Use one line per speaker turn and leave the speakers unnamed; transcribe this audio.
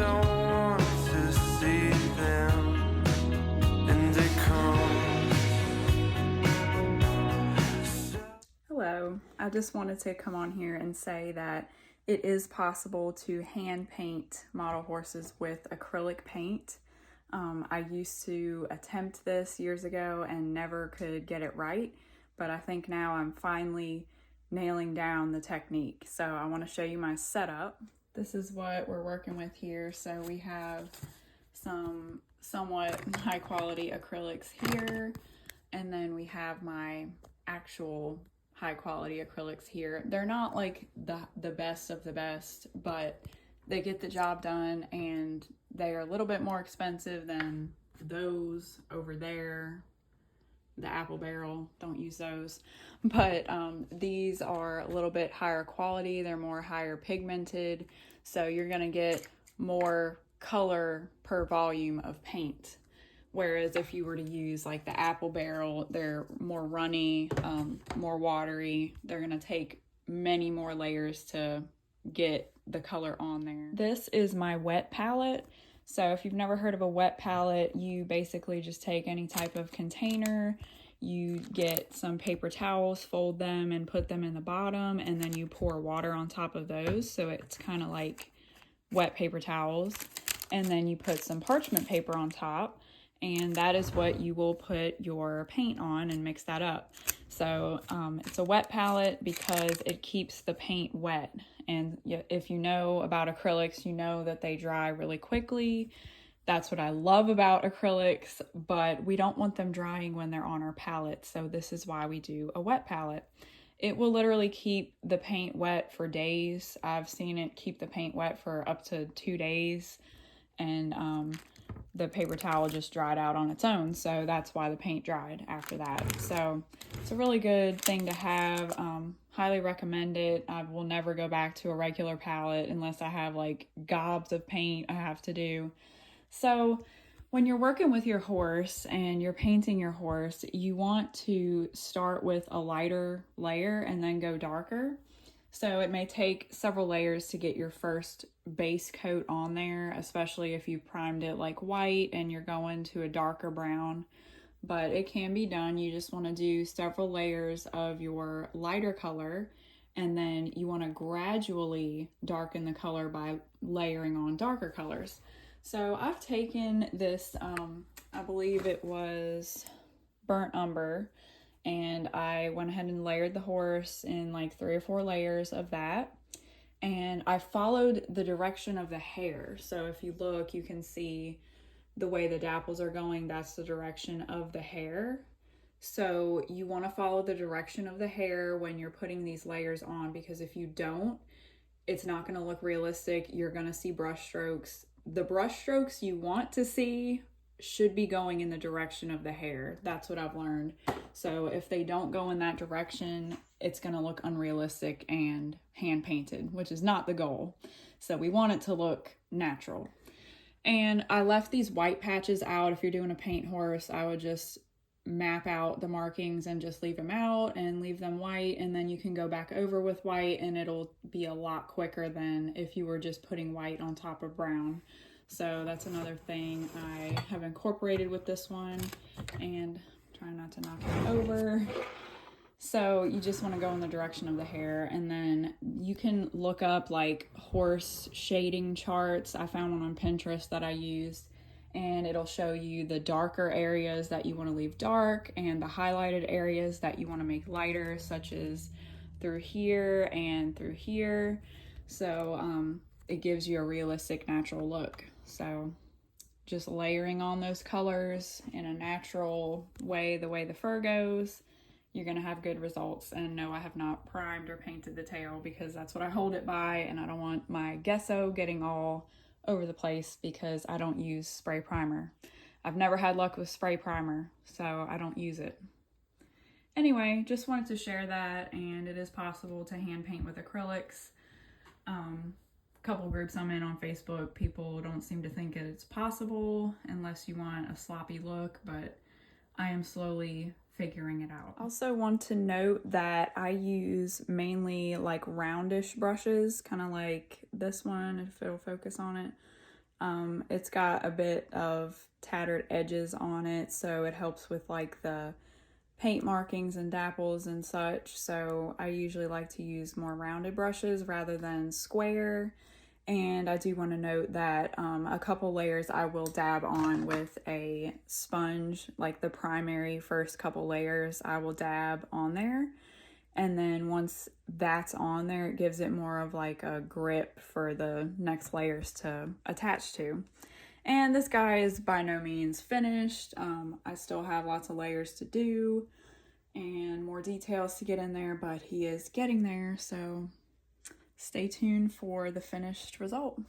don't want to see them, and it comes.
Hello, I just wanted to come on here and say that it is possible to hand paint model horses with acrylic paint. I used to attempt this years ago and never could get it right, but I think now I'm finally nailing down the technique. So I want to show you my setup. This is what we're working with here. So we have some somewhat high quality acrylics here, and then we have my actual high quality acrylics here. They're not like the best of the best, but they get the job done, and they are a little bit more expensive than those over there. The apple barrel, don't use those. But these are a little bit higher quality. They're more higher pigmented, so you're gonna get more color per volume of paint. Whereas if you were to use like the apple barrel, they're more runny, more watery. They're gonna take many more layers to get the color on there. This is my wet palette. So if you've never heard of a wet palette, you basically just take any type of container, you get some paper towels, fold them and put them in the bottom, and then you pour water on top of those. So it's kind of like wet paper towels. And then you put some parchment paper on top, and that is what you will put your paint on and mix that up. So it's a wet palette because it keeps the paint wet. And if you know about acrylics, you know that they dry really quickly. That's what I love about acrylics, but we don't want them drying when they're on our palette. So this is why we do a wet palette. It will literally keep the paint wet for days. I've seen it keep the paint wet for up to 2 days, and the paper towel just dried out on its own. So that's why the paint dried after that. So it's a really good thing to have. Highly recommend it. I will never go back to a regular palette unless I have like gobs of paint I have to do. So when you're working with your horse and you're painting your horse, you want to start with a lighter layer and then go darker. So it may take several layers to get your first base coat on there, especially if you primed it like white and you're going to a darker brown. But it can be done. You just want to do several layers of your lighter color, and then you want to gradually darken the color by layering on darker colors. So I've taken this, I believe it was burnt umber, and I went ahead and layered the horse in like 3 or 4 layers of that. And I followed the direction of the hair. So if you look, you can see the way the dapples are going, that's the direction of the hair. So you want to follow the direction of the hair when you're putting these layers on, because if you don't, it's not going to look realistic. You're going to see brush strokes. The brush strokes you want to see should be going in the direction of the hair. That's what I've learned. So if they don't go in that direction, it's going to look unrealistic and hand painted, which is not the goal. So we want it to look natural. And I left these white patches out. If you're doing a paint horse, I would just map out the markings and just leave them out and leave them white, and then you can go back over with white, and it'll be a lot quicker than if you were just putting white on top of brown. So that's another thing I have incorporated with this one, and try not to knock it over. So you just want to go in the direction of the hair, and then you can look up like horse shading charts. I found one on Pinterest that I used, and it'll show you the darker areas that you want to leave dark and the highlighted areas that you want to make lighter, such as through here and through here. So it gives you a realistic, natural look. So just layering on those colors in a natural way, the way the fur goes, you're going to have good results. And no, I have not primed or painted the tail because that's what I hold it by, and I don't want my gesso getting all over the place because I don't use spray primer. I've never had luck with spray primer, so I don't use it. Anyway, just wanted to share that, and it is possible to hand paint with acrylics. A couple groups I'm in on Facebook, people don't seem to think it's possible unless you want a sloppy look, but I am slowly figuring it out. Also want to note that I use mainly like roundish brushes, kind of like this one, if it'll focus on it. It's got a bit of tattered edges on it, so it helps with like the paint markings and dapples and such. So I usually like to use more rounded brushes rather than square. And I do want to note that a couple layers I will dab on with a sponge, like the primary first couple layers I will dab on there. And then once that's on there, it gives it more of like a grip for the next layers to attach to. And this guy is by no means finished. I still have lots of layers to do and more details to get in there, but he is getting there. So stay tuned for the finished result.